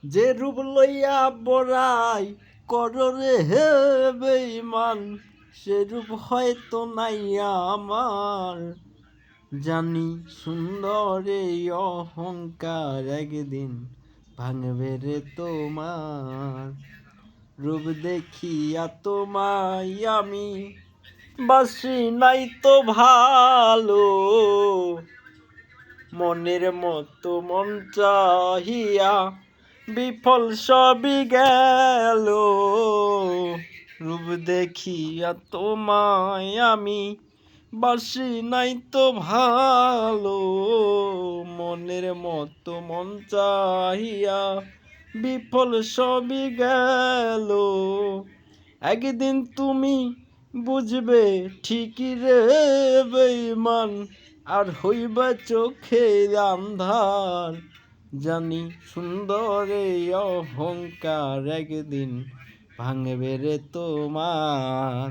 যে রূপ লইয়া বড়াই কররে হে বেঈমান, সে রূপ হয়তো নাই আমার। জানি সুন্দর এই অহংকার একদিন ভাঙবে রে তোমার। রূপ দেখিয়া তোমায় আমি বাসি নাই তো ভালো, মনের মতো মন চাহিয়া বিফল সবই গেল। রূপ দেখিয়া তোমায় আমি বাসি নাই তো ভালো, মনের মতো মন চাহিয়া বিফল সবই গেল। একদিন তুমি বুঝবে ঠিকই রে বেঈমান, আর হইবে চোখে আন্ধার। জানি সুন্দর এই অহংকার একদিন ভাঙবে রে তোমার।